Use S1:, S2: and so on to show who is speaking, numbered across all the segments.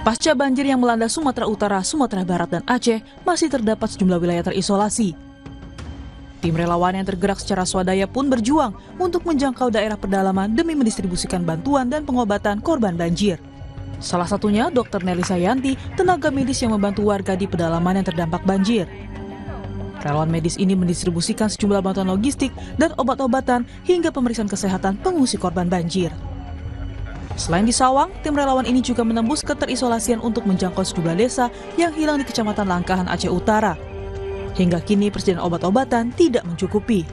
S1: Pasca banjir yang melanda Sumatera Utara, Sumatera Barat, dan Aceh, masih terdapat sejumlah wilayah terisolasi. Tim relawan yang tergerak secara swadaya pun berjuang untuk menjangkau daerah pedalaman demi mendistribusikan bantuan dan pengobatan korban banjir. Salah satunya Dr. Nelly Sayanti, tenaga medis yang membantu warga di pedalaman yang terdampak banjir. Relawan medis ini mendistribusikan sejumlah bantuan logistik dan obat-obatan hingga pemeriksaan kesehatan pengungsi korban banjir. Selain di Sawang, tim relawan ini juga menembus keterisolasian untuk menjangkau sejumlah desa yang hilang di Kecamatan Langkahan, Aceh Utara. Hingga kini persediaan obat-obatan tidak mencukupi.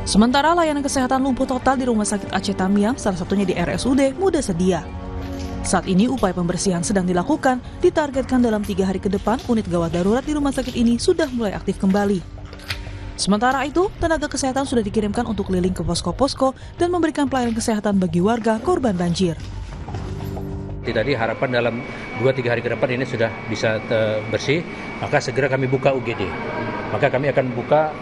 S1: Sementara layanan kesehatan lumpuh total di Rumah Sakit Aceh Tamiang, salah satunya di RSUD, mudah sedia. Saat ini upaya pembersihan sedang dilakukan, ditargetkan dalam 3 hari ke depan unit gawat darurat di rumah sakit ini sudah mulai aktif kembali. Sementara itu, tenaga kesehatan sudah dikirimkan untuk keliling ke posko-posko dan memberikan pelayanan kesehatan bagi warga korban banjir.
S2: Tadi harapan dalam 2-3 hari ke depan ini sudah bisa bersih, maka segera kami buka UGD. Maka kami akan buka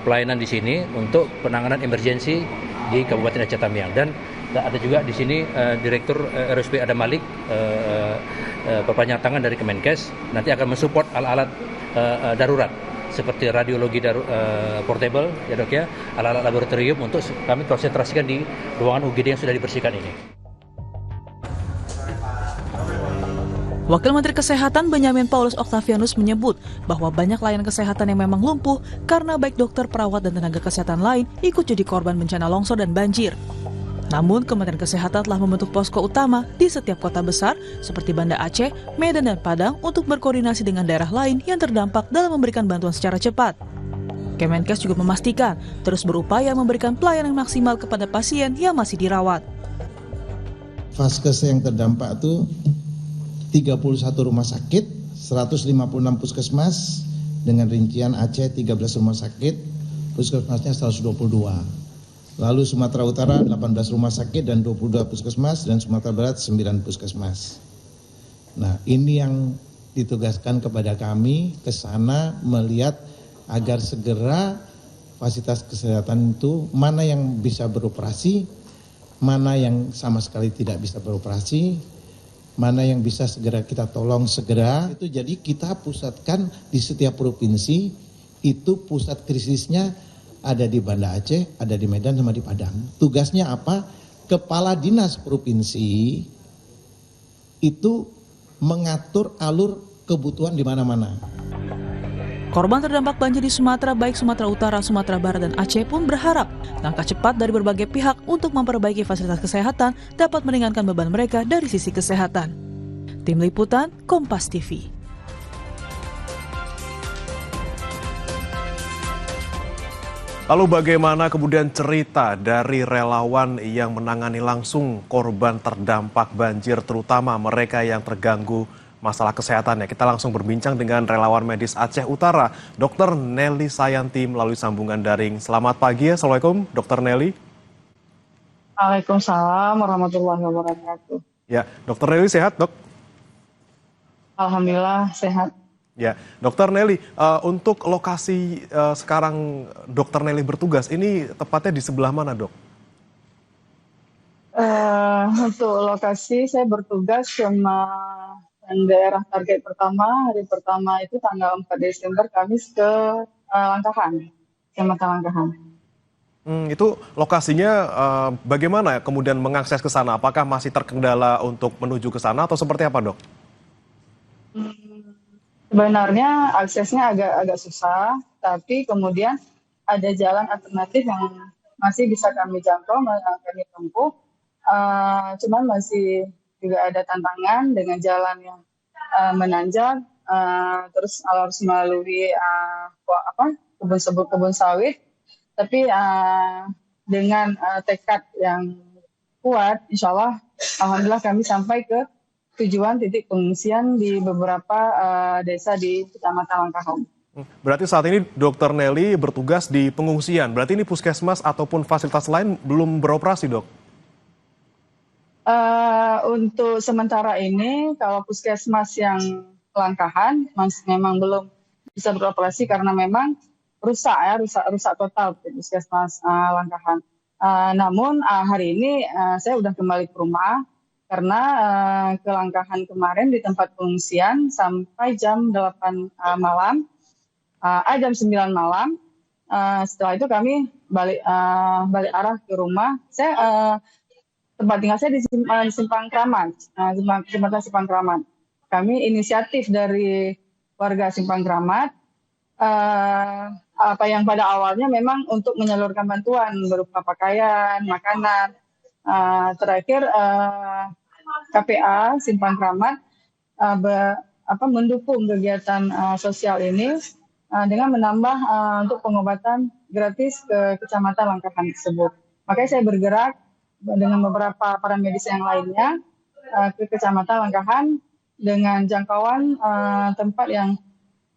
S2: pelayanan di sini untuk penanganan emergensi di Kabupaten Aceh Tamiang. Dan ada juga di sini Direktur RSUD Adam Malik, perpanjangan tangan dari Kemenkes, nanti akan mensupport alat-alat darurat seperti radiologi portable, ya dok ya, alat-alat laboratorium untuk kami konsentrasikan di ruangan UGD yang sudah dibersihkan ini.
S1: Wakil Menteri Kesehatan Benyamin Paulus Octavianus menyebut bahwa banyak layanan kesehatan yang memang lumpuh karena baik dokter, perawat, dan tenaga kesehatan lain ikut jadi korban bencana longsor dan banjir. Namun, Kementerian Kesehatan telah membentuk posko utama di setiap kota besar seperti Banda Aceh, Medan, dan Padang untuk berkoordinasi dengan daerah lain yang terdampak dalam memberikan bantuan secara cepat. Kemenkes juga memastikan terus berupaya memberikan pelayanan maksimal kepada pasien yang masih dirawat.
S3: Vaskes yang terdampak itu 31 rumah sakit, 156 puskesmas, dengan rincian Aceh 13 rumah sakit, puskesmasnya 122. Lalu Sumatera Utara 18 rumah sakit dan 22 puskesmas, dan Sumatera Barat 9 puskesmas. Nah, ini yang ditugaskan kepada kami ke sana melihat agar segera fasilitas kesehatan itu mana yang bisa beroperasi, mana yang sama sekali tidak bisa beroperasi, mana yang bisa segera kita tolong segera. Itu jadi kita pusatkan di setiap provinsi, itu pusat krisisnya ada di Banda Aceh, ada di Medan, sama di Padang. Tugasnya apa? Kepala Dinas Provinsi itu mengatur alur kebutuhan di mana-mana.
S1: Korban terdampak banjir di Sumatera, baik Sumatera Utara, Sumatera Barat, dan Aceh pun berharap langkah cepat dari berbagai pihak untuk memperbaiki fasilitas kesehatan dapat meringankan beban mereka dari sisi kesehatan. Tim Liputan, Kompas TV.
S4: Lalu bagaimana kemudian cerita dari relawan yang menangani langsung korban terdampak banjir, terutama mereka yang terganggu masalah kesehatannya? Kita langsung berbincang dengan relawan medis Aceh Utara, Dr. Nelly Sayanti melalui sambungan daring. Selamat pagi, Assalamualaikum Dr. Nelly.
S5: Waalaikumsalam warahmatullahi wabarakatuh.
S4: Ya, Dr. Nelly sehat, dok?
S5: Alhamdulillah sehat.
S4: Ya, Dr. Nelly, untuk lokasi sekarang Dr. Nelly bertugas, ini tepatnya di sebelah mana, dok?
S5: Untuk lokasi saya bertugas sama daerah target pertama, hari pertama itu tanggal 4 Desember, Kamis ke Langkahan, Kecamatan Langkahan.
S4: Itu lokasinya bagaimana kemudian mengakses ke sana? Apakah masih terkendala untuk menuju ke sana atau seperti apa, dok?
S5: Sebenarnya aksesnya agak susah, tapi kemudian ada jalan alternatif yang masih bisa kami jangkau, kami tempuh. Cuman masih juga ada tantangan dengan jalan yang menanjak, terus harus melalui kebun sawit. Tapi dengan tekad yang kuat, insya Allah, alhamdulillah kami sampai ke tujuan titik pengungsian di beberapa desa di Kecamatan Langkahan.
S4: Berarti saat ini Dr. Nelly bertugas di pengungsian. Berarti ini puskesmas ataupun fasilitas lain belum beroperasi, dok?
S5: Untuk sementara ini, kalau puskesmas yang Langkahan memang belum bisa beroperasi karena memang rusak total puskesmas Langkahan. Namun hari ini saya sudah kembali ke rumah. karena kelangkahan kemarin di tempat pengungsian sampai jam 8 malam, jam 9 malam. Setelah itu kami balik arah ke rumah. Tempat tinggal saya di Simpang Kramat, Jembatan Simpang Kramat. Kami inisiatif dari warga Simpang Kramat, apa yang pada awalnya memang untuk menyalurkan bantuan berupa pakaian, makanan. Terakhir KPA Simpang Kramat mendukung kegiatan sosial ini dengan menambah untuk pengobatan gratis ke Kecamatan Langkahan tersebut. Makanya saya bergerak dengan beberapa para medis yang lainnya ke Kecamatan Langkahan dengan jangkauan tempat yang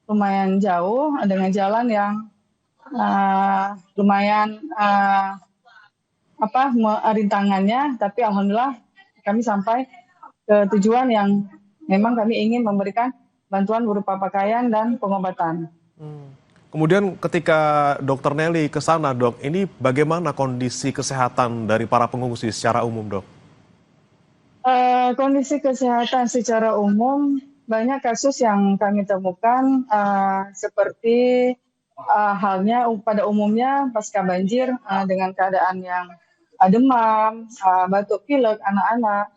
S5: lumayan jauh, dengan jalan yang lumayan rintangannya, tapi alhamdulillah kami sampai ke tujuan yang memang kami ingin memberikan bantuan berupa pakaian dan pengobatan.
S4: Kemudian ketika Dokter Nelly ke sana, Dok, ini bagaimana kondisi kesehatan dari para pengungsi secara umum, Dok?
S5: Kondisi kesehatan secara umum, banyak kasus yang kami temukan seperti halnya pada umumnya pasca banjir dengan keadaan yang demam, batuk pilek anak-anak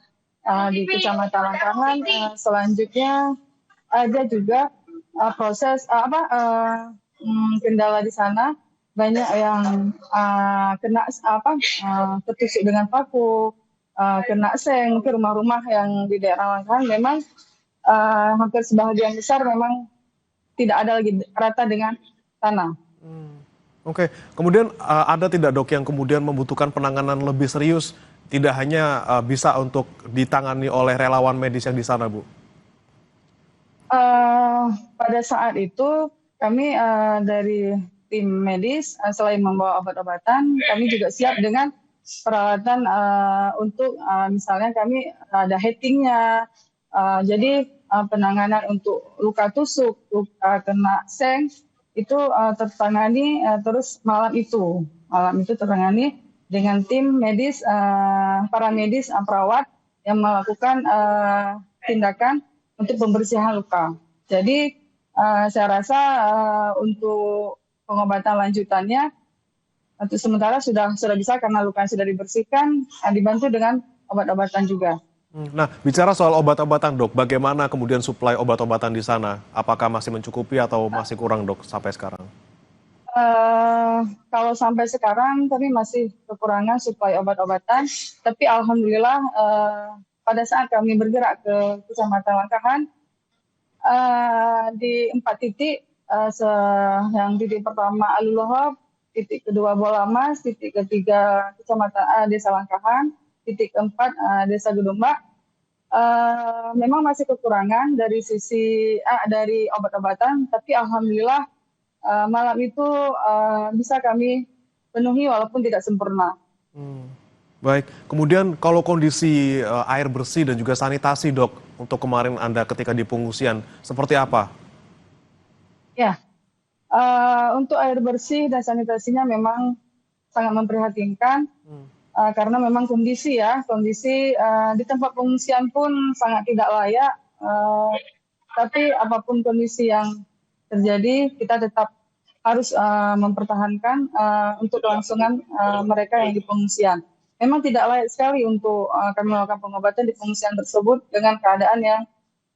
S5: di Kecamatan Langkahan. Selanjutnya ada juga proses kendala di sana, banyak yang kena ketusuk dengan paku, kena seng. Mungkin rumah-rumah yang di daerah Langkahan memang hampir sebagian besar memang tidak ada lagi rata dengan tanah.
S4: Oke, kemudian ada tidak, Dok, yang kemudian membutuhkan penanganan lebih serius, tidak hanya bisa untuk ditangani oleh relawan medis yang di sana, Bu?
S5: Pada saat itu kami dari tim medis selain membawa obat-obatan, kami juga siap dengan peralatan untuk misalnya kami ada heatingnya, jadi penanganan untuk luka tusuk, luka kena seng itu tertangani terus malam itu tertangani dengan tim medis, para medis perawat yang melakukan tindakan untuk pembersihan luka. Jadi saya rasa untuk pengobatan lanjutannya untuk sementara sudah bisa karena luka sudah dibersihkan, dibantu dengan obat-obatan juga.
S4: Nah, bicara soal obat-obatan, Dok, bagaimana kemudian suplai obat-obatan di sana? Apakah masih mencukupi atau masih kurang, Dok, sampai sekarang?
S5: Kalau sampai sekarang kami masih kekurangan suplai obat-obatan, tapi alhamdulillah pada saat kami bergerak ke Kecamatan Langkahan, di 4 titik, yang titik pertama Aluluhop, titik kedua Bolamas, titik ketiga Kecamatan Desa Langkahan, titik keempat Desa Gedumba, memang masih kekurangan dari sisi dari obat-obatan, tapi alhamdulillah malam itu bisa kami penuhi walaupun tidak sempurna.
S4: Baik, kemudian kalau kondisi air bersih dan juga sanitasi, Dok, untuk kemarin Anda ketika di pengungsian, seperti apa?
S5: Ya, untuk air bersih dan sanitasinya memang sangat memprihatinkan. Karena memang kondisi di tempat pengungsian pun sangat tidak layak, tapi apapun kondisi yang terjadi kita tetap harus mempertahankan untuk kelangsungan mereka yang di pengungsian. Memang tidak layak sekali untuk kami melakukan pengobatan di pengungsian tersebut dengan keadaan yang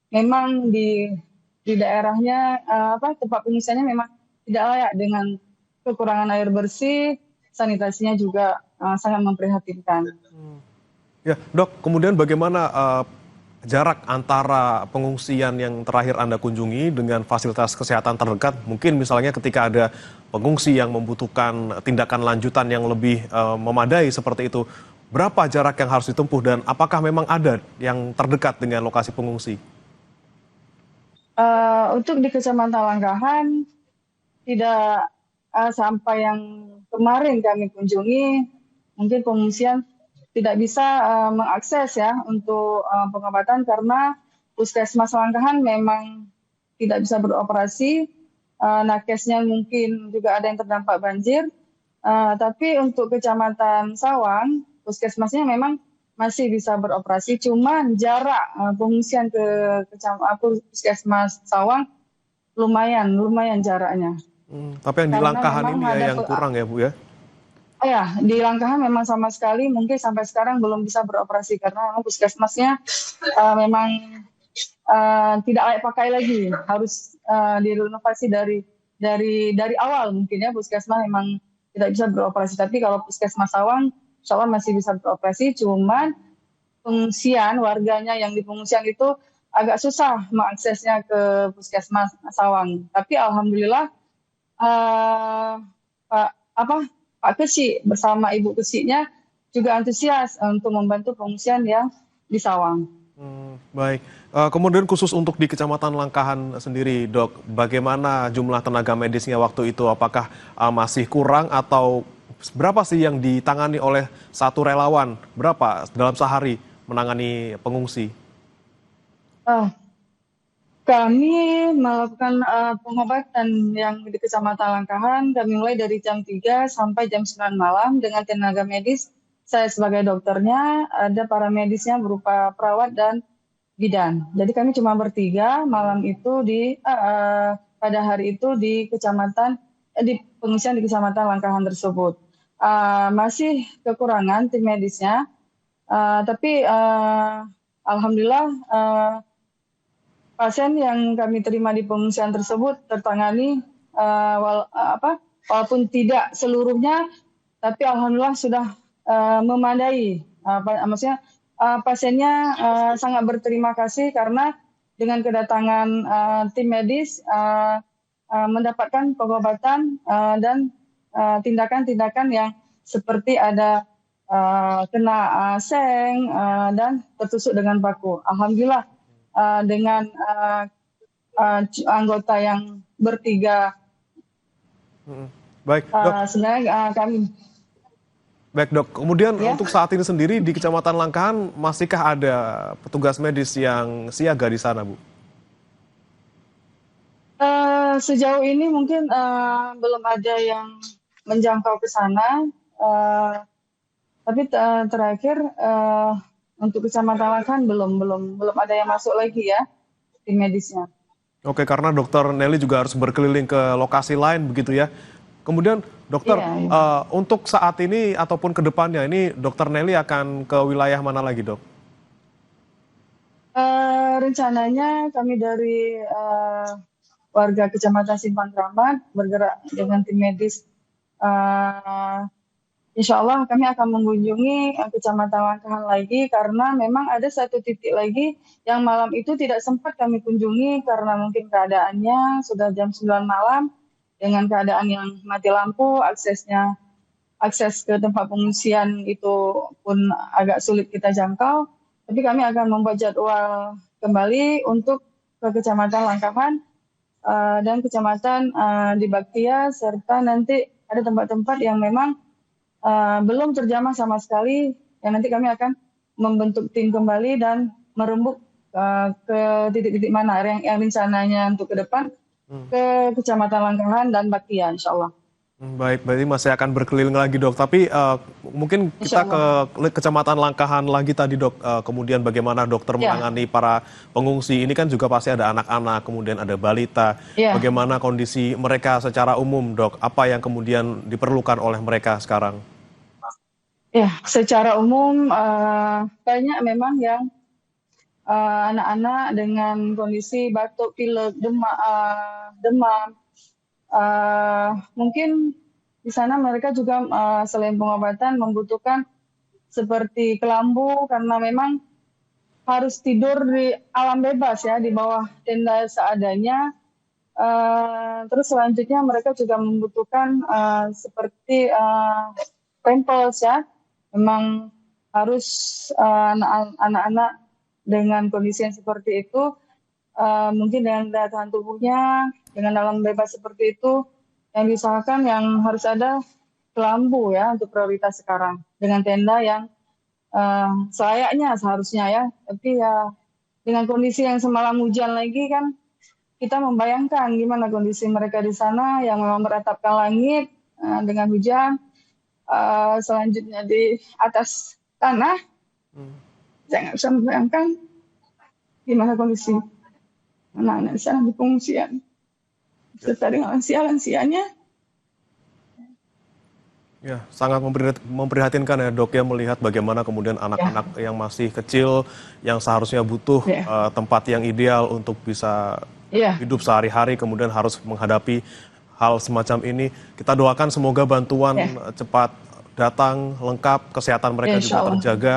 S5: memang di daerahnya tempat pengungsiannya memang tidak layak dengan kekurangan air bersih, sanitasinya juga sangat memprihatinkan.
S4: Ya, Dok, kemudian bagaimana jarak antara pengungsian yang terakhir Anda kunjungi dengan fasilitas kesehatan terdekat? Mungkin misalnya ketika ada pengungsi yang membutuhkan tindakan lanjutan yang lebih memadai seperti itu, berapa jarak yang harus ditempuh dan apakah memang ada yang terdekat dengan lokasi pengungsi?
S5: Untuk di Kecamatan Langkahan tidak sampai yang kemarin kami kunjungi, mungkin pengungsian tidak bisa mengakses ya untuk pengobatan karena Puskesmas Langkahan memang tidak bisa beroperasi, nakesnya mungkin juga ada yang terdampak banjir, tapi untuk Kecamatan Sawang, puskesmasnya memang masih bisa beroperasi, cuman jarak pengungsian ke Puskesmas Sawang lumayan jaraknya.
S4: Tapi yang di
S5: Karena
S4: Langkahan
S5: memang
S4: ini ya
S5: ada
S4: yang kurang ya Bu ya?
S5: ya, di Langkahan memang sama sekali mungkin sampai sekarang belum bisa beroperasi karena memang puskesmasnya memang tidak layak pakai lagi, harus direnovasi dari awal mungkin ya. Puskesmas memang tidak bisa beroperasi, tapi kalau Puskesmas Sawang, insya Allah masih bisa beroperasi, cuman pengungsian warganya yang di pengungsian itu agak susah mengaksesnya ke Puskesmas Sawang. Tapi alhamdulillah eh, Pak Pak Kesi bersama Ibu Kesinya juga antusias untuk membantu pengungsian yang di Sawang.
S4: Baik. Kemudian khusus untuk di Kecamatan Langkahan sendiri, Dok, bagaimana jumlah tenaga medisnya waktu itu? Apakah masih kurang atau berapa sih yang ditangani oleh satu relawan? Berapa dalam sehari menangani pengungsi?
S5: Eh, Kami melakukan pengobatan yang di Kecamatan Langkahan, kami mulai dari jam 3 sampai jam 9 malam dengan tenaga medis. Saya sebagai dokternya, ada para medisnya berupa perawat dan bidan. Jadi kami cuma bertiga malam itu pada hari itu di di pengungsian di Kecamatan Langkahan tersebut. Masih kekurangan tim medisnya, tapi alhamdulillah pasien yang kami terima di pengungsian tersebut tertangani walaupun tidak seluruhnya, tapi alhamdulillah sudah memadai. Maksudnya pasiennya sangat berterima kasih karena dengan kedatangan tim medis mendapatkan pengobatan dan tindakan-tindakan yang seperti ada kena seng dan tertusuk dengan paku. Alhamdulillah dengan anggota yang bertiga.
S4: Baik, Dok.
S5: Sebenarnya kami.
S4: Baik, Dok. Kemudian
S5: Ya.
S4: untuk saat ini sendiri di Kecamatan Langkahan masihkah ada petugas medis yang siaga di sana, Bu?
S5: Sejauh ini mungkin belum ada yang menjangkau ke sana, tapi terakhir untuk Kecamatan Langkahan belum ada yang masuk lagi ya tim medisnya.
S4: Oke, karena Dokter Nelly juga harus berkeliling ke lokasi lain begitu ya. Kemudian Dokter,
S5: Iya.
S4: untuk saat ini ataupun ke depannya ini Dokter Nelly akan ke wilayah mana lagi, Dok?
S5: Rencananya kami dari warga Kecamatan Simpang Keramat bergerak dengan tim medis. Insya Allah kami akan mengunjungi Kecamatan Langkahan lagi karena memang ada satu titik lagi yang malam itu tidak sempat kami kunjungi karena mungkin keadaannya sudah jam 9 malam dengan keadaan yang mati lampu, akses ke tempat pengungsian itu pun agak sulit kita jangkau. Tapi kami akan membuat jadwal kembali untuk ke Kecamatan Langkahan dan Kecamatan di Baktia, serta nanti ada tempat-tempat yang memang belum terjamah sama sekali, yang nanti kami akan membentuk tim kembali dan merembuk ke titik-titik mana yang rencananya untuk ke depan ke Kecamatan Langkahan dan Baktia, insya Allah.
S4: Baik, berarti masih akan berkeliling lagi, Dok. Tapi mungkin kita ke Kecamatan Langkahan lagi tadi, Dok. Kemudian bagaimana dokter menangani para pengungsi? Ini kan juga pasti ada anak-anak, kemudian ada balita. Bagaimana kondisi mereka secara umum, Dok? Apa yang kemudian diperlukan oleh mereka sekarang?
S5: Ya, secara umum banyak memang yang anak-anak dengan kondisi batuk, pilek, demam. Mungkin di sana mereka juga selain pengobatan membutuhkan seperti kelambu karena memang harus tidur di alam bebas ya, di bawah tenda seadanya. Terus selanjutnya mereka juga membutuhkan seperti pampers ya, memang harus anak-anak dengan kondisi yang seperti itu mungkin dengan daya tahan tubuhnya dengan alam bebas seperti itu yang diusahakan yang harus ada kelambu ya untuk prioritas sekarang dengan tenda yang selayaknya seharusnya ya, tapi ya dengan kondisi yang semalam hujan lagi kan kita membayangkan gimana kondisi mereka di sana yang memang beratapkan langit dengan hujan, selanjutnya di atas tanah Saya nggak bisa membayangkan gimana kondisi anak-anak saya di pengungsian. Serta dengan lansia-lansianya.
S4: Ya, sangat memprihatinkan ya dok ya melihat bagaimana kemudian anak-anak yang masih kecil yang seharusnya butuh tempat yang ideal untuk bisa hidup sehari-hari kemudian harus menghadapi hal semacam ini. Kita doakan semoga bantuan cepat datang lengkap, kesehatan mereka juga terjaga.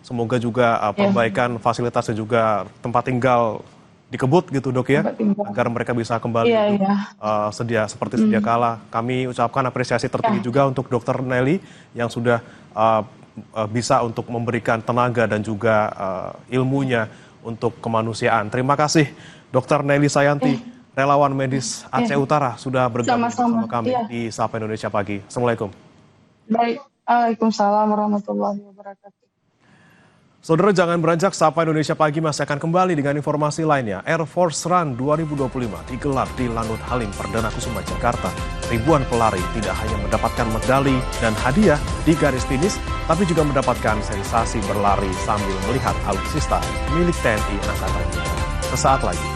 S4: Semoga juga perbaikan fasilitas dan juga tempat tinggal dikebut gitu dok ya, agar mereka bisa kembali seperti sedia kala. Kami ucapkan apresiasi tertinggi juga untuk Dr. Nelly yang sudah bisa untuk memberikan tenaga dan juga ilmunya untuk kemanusiaan. Terima kasih Dr. Nelly Sayanti, relawan medis Aceh Utara sudah bergabung bersama kami di Sapa Indonesia Pagi. Assalamualaikum.
S5: Baik, Waalaikumsalam warahmatullahi wabarakatuh.
S4: Saudara, jangan beranjak, Sapa Indonesia Pagi masih akan kembali dengan informasi lainnya. Air Force Run 2025 digelar di Lanut Halim Perdana Kusuma, Jakarta. Ribuan pelari tidak hanya mendapatkan medali dan hadiah di garis finish, tapi juga mendapatkan sensasi berlari sambil melihat alutsista milik TNI Angkatan Udara. Sesaat lagi.